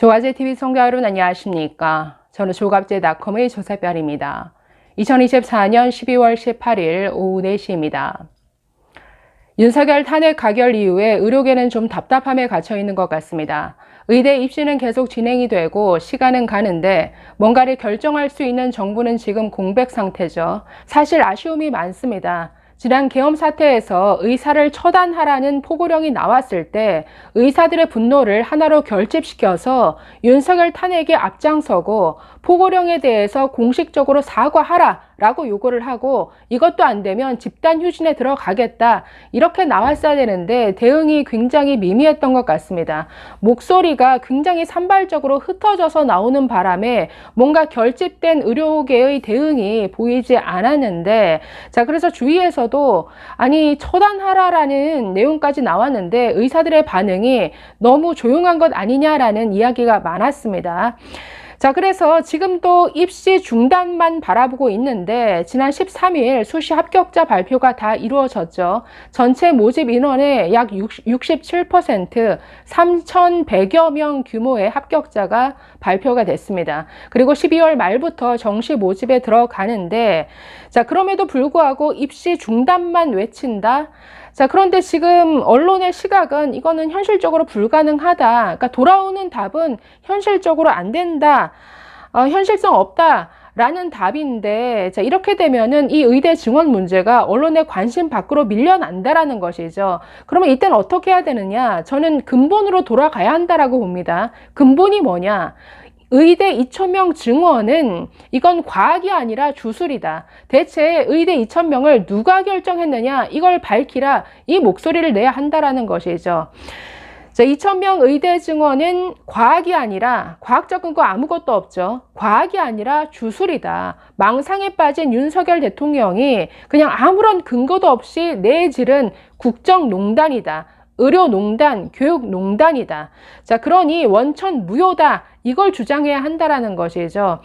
조갑제TV 시청자 여러분 안녕하십니까? 저는 조갑제닷컴의 조사별입니다. 2024년 12월 18일 오후 4시입니다. 윤석열 탄핵 가결 이후에 의료계는 좀 답답함에 갇혀 있는 것 같습니다. 의대 입시는 계속 진행이 되고 시간은 가는데 뭔가를 결정할 수 있는 정부는 지금 공백 상태죠. 사실 아쉬움이 많습니다. 지난 계엄 사태에서 의사를 처단하라는 포고령이 나왔을 때 의사들의 분노를 하나로 결집시켜서 윤석열 탄핵에 앞장서고 포고령에 대해서 공식적으로 사과하라라고 요구를 하고 이것도 안 되면 집단 휴진에 들어가겠다 이렇게 나왔어야 되는데 대응이 굉장히 미미했던 것 같습니다. 목소리가 굉장히 산발적으로 흩어져서 나오는 바람에 뭔가 결집된 의료계의 대응이 보이지 않았는데 자 그래서 주위에서도 아니 처단하라라는 내용까지 나왔는데 의사들의 반응이 너무 조용한 것 아니냐라는 이야기가 많았습니다. 자, 그래서 지금도 입시 중단만 바라보고 있는데 지난 13일 수시 합격자 발표가 다 이루어졌죠. 전체 모집 인원의 약 67%, 3,100여 명 규모의 합격자가 발표가 됐습니다. 그리고 12월 말부터 정시 모집에 들어가는데 자, 그럼에도 불구하고 입시 중단만 외친다. 자, 그런데 지금 언론의 시각은 이거는 현실적으로 불가능하다. 그러니까 돌아오는 답은 현실적으로 안 된다. 현실성 없다. 라는 답인데, 자, 이렇게 되면은 이 의대 증원 문제가 언론의 관심 밖으로 밀려난다라는 것이죠. 그러면 이때는 어떻게 해야 되느냐? 저는 근본으로 돌아가야 한다라고 봅니다. 근본이 뭐냐? 의대 2,000명 증원은 이건 과학이 아니라 주술이다. 대체 의대 2,000명을 누가 결정했느냐 이걸 밝히라 이 목소리를 내야 한다라는 것이죠. 자, 2,000명 의대 증원은 과학이 아니라 과학적 근거 아무것도 없죠. 과학이 아니라 주술이다. 망상에 빠진 윤석열 대통령이 그냥 아무런 근거도 없이 내지른 국정농단이다. 의료농단, 교육농단이다. 자, 그러니 원천 무효다. 이걸 주장해야 한다라는 것이죠.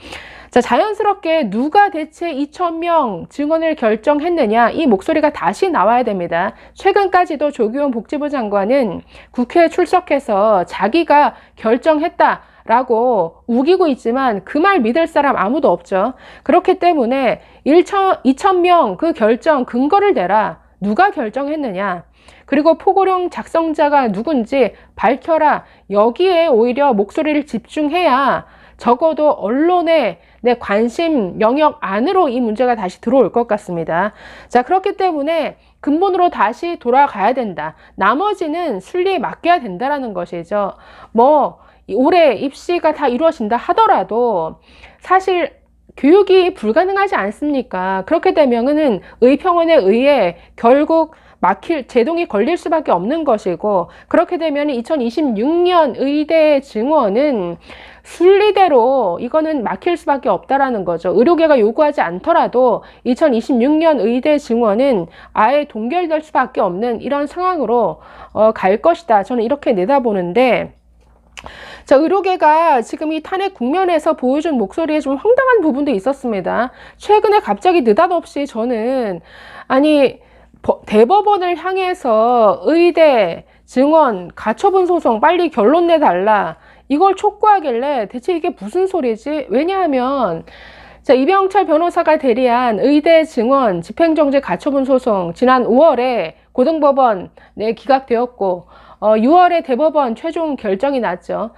자, 자연스럽게 누가 대체 2,000명 증원을 결정했느냐 이 목소리가 다시 나와야 됩니다. 최근까지도 조규현 복지부 장관은 국회에 출석해서 자기가 결정했다 라고 우기고 있지만 그 말 믿을 사람 아무도 없죠. 그렇기 때문에 2,000명 그 결정 근거를 대라. 누가 결정했느냐. 그리고 포고령 작성자가 누군지 밝혀라. 여기에 오히려 목소리를 집중해야 적어도 언론의 내 관심 영역 안으로 이 문제가 다시 들어올 것 같습니다. 자, 그렇기 때문에 근본으로 다시 돌아가야 된다. 나머지는 순리에 맡겨야 된다라는 것이죠. 뭐 올해 입시가 다 이루어진다 하더라도 사실 교육이 불가능하지 않습니까? 그렇게 되면은 의평원에 의해 결국 제동이 걸릴 수밖에 없는 것이고 그렇게 되면 2026년 의대 증원은 순리대로 이거는 막힐 수밖에 없다라는 거죠. 의료계가 요구하지 않더라도 2026년 의대 증원은 아예 동결될 수밖에 없는 이런 상황으로 갈 것이다. 저는 이렇게 내다보는데 자, 의료계가 지금 이 탄핵 국면에서 보여준 목소리에 좀 황당한 부분도 있었습니다. 최근에 갑자기 느닷없이 저는 아니 대법원을 향해서 의대 증원 가처분 소송 빨리 결론 내달라 이걸 촉구하길래 대체 이게 무슨 소리지? 왜냐하면 자, 이병철 변호사가 대리한 의대 증원 집행정지 가처분 소송 지난 5월에 고등법원에 기각되었고 6월에 대법원 최종 결정이 났죠.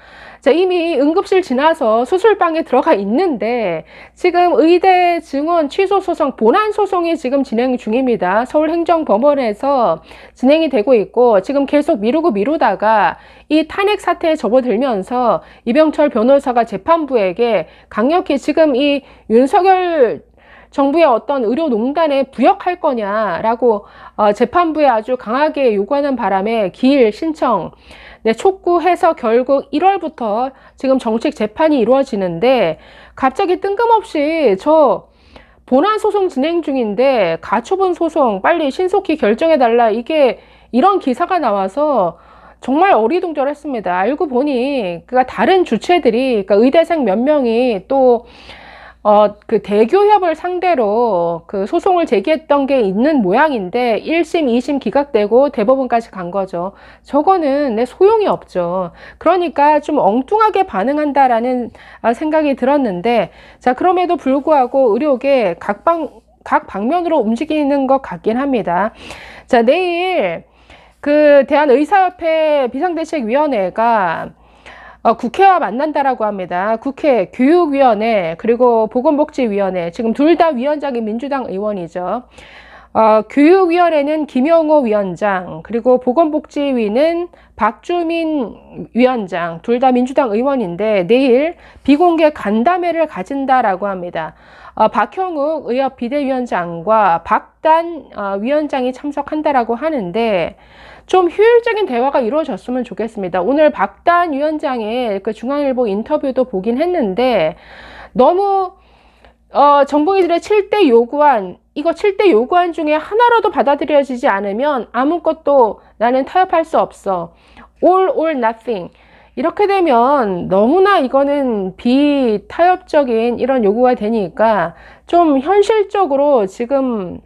자, 이미 응급실 지나서 수술방에 들어가 있는데 지금 의대 증원 취소 소송, 본안 소송이 지금 진행 중입니다. 서울행정법원에서 진행이 되고 있고 지금 계속 미루다가 이 탄핵 사태에 접어들면서 이병철 변호사가 재판부에게 강력히 지금 이 윤석열 정부의 어떤 의료농단에 부역할 거냐라고 재판부에 아주 강하게 요구하는 바람에 기일 신청 촉구해서 결국 1월부터 지금 정식 재판이 이루어지는데 갑자기 뜬금없이 저 본안 소송 진행 중인데 가처분 소송 빨리 신속히 결정해달라 이게 이런 기사가 나와서 정말 어리둥절했습니다. 알고 보니 그러니까 다른 주체들이 그러니까 의대생 몇 명이 또 그 대교협을 상대로 그 소송을 제기했던 게 있는 모양인데 1심, 2심 기각되고 대법원까지 간 거죠. 저거는 내 소용이 없죠. 그러니까 좀 엉뚱하게 반응한다라는 생각이 들었는데, 자, 그럼에도 불구하고 의료계 각 방면으로 움직이는 것 같긴 합니다. 자, 내일 그 대한의사협회 비상대책위원회가 국회와 만난다라고 합니다. 국회 교육위원회 그리고 보건복지위원회, 지금 둘 다 위원장이 민주당 의원이죠. 교육위원회는 김영호 위원장, 그리고 보건복지위는 박주민 위원장, 둘 다 민주당 의원인데 내일 비공개 간담회를 가진다라고 합니다. 박형욱 의협 비대위원장과 박단 위원장이 참석한다라고 하는데 좀 효율적인 대화가 이루어졌으면 좋겠습니다. 오늘 박단 위원장의 그 중앙일보 인터뷰도 보긴 했는데 너무 전공의들의 7대 요구안, 이거 7대 요구안 중에 하나라도 받아들여지지 않으면 아무것도 나는 타협할 수 없어. All or nothing. 이렇게 되면 너무나 이거는 비타협적인 이런 요구가 되니까 좀 현실적으로 지금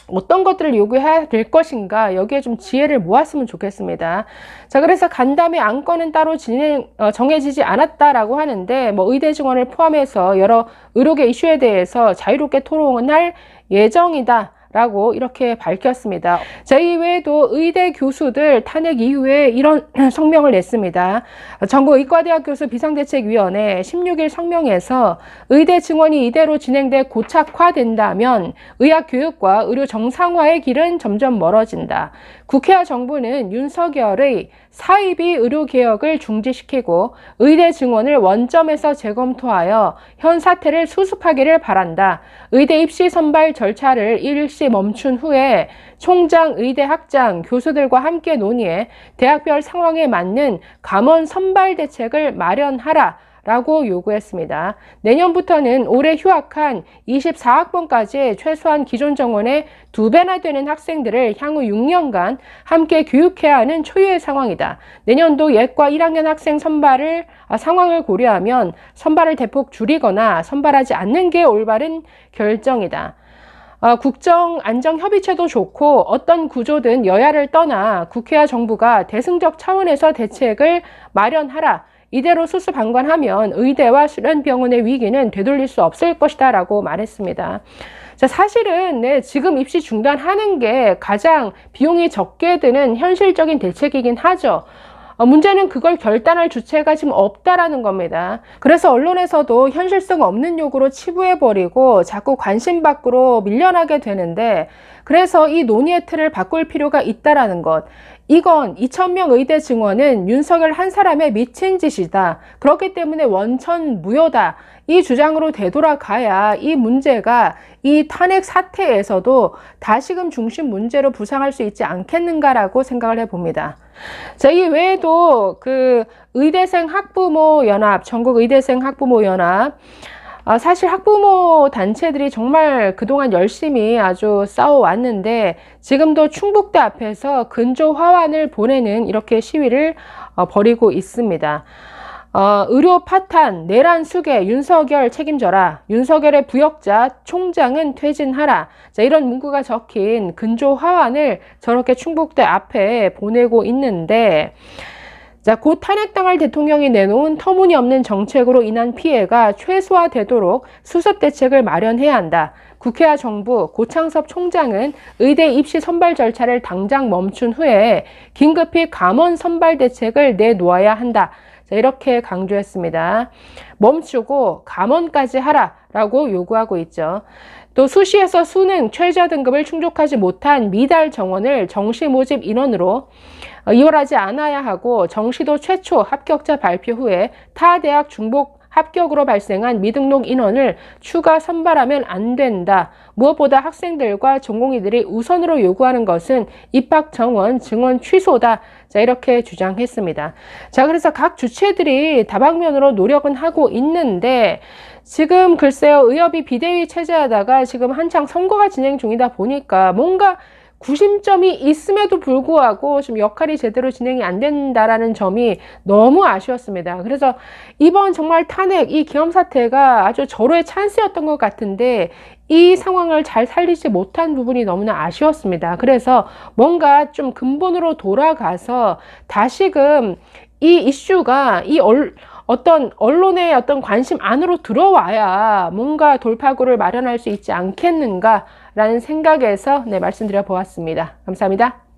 어떤 것들을 요구해야 될 것인가, 여기에 좀 지혜를 모았으면 좋겠습니다. 자, 그래서 간담회 안건은 따로 정해지지 않았다라고 하는데 뭐 의대 증원을 포함해서 여러 의료계 이슈에 대해서 자유롭게 토론할 예정이다 라고 이렇게 밝혔습니다. 자, 이외에도 의대 교수들 탄핵 이후에 이런 성명을 냈습니다. 전국의과대학 교수 비상대책위원회 16일 성명에서 의대 증원이 이대로 진행돼 고착화된다면 의학교육과 의료 정상화의 길은 점점 멀어진다. 국회와 정부는 윤석열의 사이비 의료개혁을 중지시키고 의대 증원을 원점에서 재검토하여 현 사태를 수습하기를 바란다. 의대 입시 선발 절차를 일시 멈춘 후에 총장, 의대 학장, 교수들과 함께 논의해 대학별 상황에 맞는 감원 선발 대책을 마련하라 라고 요구했습니다. 내년부터는 올해 휴학한 24학번까지 최소한 기존 정원의 2배나 되는 학생들을 향후 6년간 함께 교육해야 하는 초유의 상황이다. 내년도 예과 1학년 학생 선발을 상황을 고려하면 선발을 대폭 줄이거나 선발하지 않는 게 올바른 결정이다. 국정안정협의체도 좋고 어떤 구조든 여야를 떠나 국회와 정부가 대승적 차원에서 대책을 마련하라. 이대로 수수방관하면 의대와 수련병원의 위기는 되돌릴 수 없을 것이다 라고 말했습니다. 자, 사실은 지금 입시 중단하는 게 가장 비용이 적게 드는 현실적인 대책이긴 하죠. 문제는 그걸 결단할 주체가 지금 없다라는 겁니다. 그래서 언론에서도 현실성 없는 요구로 치부해버리고 자꾸 관심 밖으로 밀려나게 되는데, 그래서 이 논의의 틀을 바꿀 필요가 있다라는 것. 이건 2,000명 의대 증원은 윤석열 한 사람의 미친 짓이다. 그렇기 때문에 원천무효다. 이 주장으로 되돌아가야 이 문제가 이 탄핵 사태에서도 다시금 중심 문제로 부상할 수 있지 않겠는가라고 생각을 해봅니다. 자, 이 외에도 그 의대생 학부모 연합, 전국 의대생 학부모 연합, 사실 학부모 단체들이 정말 그동안 열심히 아주 싸워왔는데 지금도 충북대 앞에서 근조 화환을 보내는 이렇게 시위를 벌이고 있습니다. 의료 파탄, 내란 수계, 윤석열 책임져라. 윤석열의 부역자 총장은 퇴진하라. 자, 이런 문구가 적힌 근조 화환을 저렇게 충북대 앞에 보내고 있는데, 자, 곧 탄핵당할 대통령이 내놓은 터무니없는 정책으로 인한 피해가 최소화되도록 수습 대책을 마련해야 한다. 국회와 정부, 고창섭 총장은 의대 입시 선발 절차를 당장 멈춘 후에 긴급히 감원 선발 대책을 내놓아야 한다. 자, 이렇게 강조했습니다. 멈추고 감원까지 하라라고 요구하고 있죠. 또 수시에서 수능 최저 등급을 충족하지 못한 미달 정원을 정시 모집 인원으로 이월하지 않아야 하고, 정시도 최초 합격자 발표 후에 타 대학 중복 합격으로 발생한 미등록 인원을 추가 선발하면 안 된다. 무엇보다 학생들과 전공의들이 우선으로 요구하는 것은 입학 정원 증원 취소다. 자, 이렇게 주장했습니다. 자, 그래서 각 주체들이 다방면으로 노력은 하고 있는데, 지금 글쎄요, 의협이 비대위 체제하다가 지금 한창 선거가 진행 중이다 보니까 뭔가 구심점이 있음에도 불구하고 좀 역할이 제대로 진행이 안 된다라는 점이 너무 아쉬웠습니다. 그래서 이번 정말 탄핵, 이 계엄 사태가 아주 절호의 찬스였던 것 같은데 이 상황을 잘 살리지 못한 부분이 너무나 아쉬웠습니다. 그래서 뭔가 좀 근본으로 돌아가서 다시금 이 이슈가 어떤 언론의 어떤 관심 안으로 들어와야 뭔가 돌파구를 마련할 수 있지 않겠는가라는 생각에서 말씀드려 보았습니다. 감사합니다.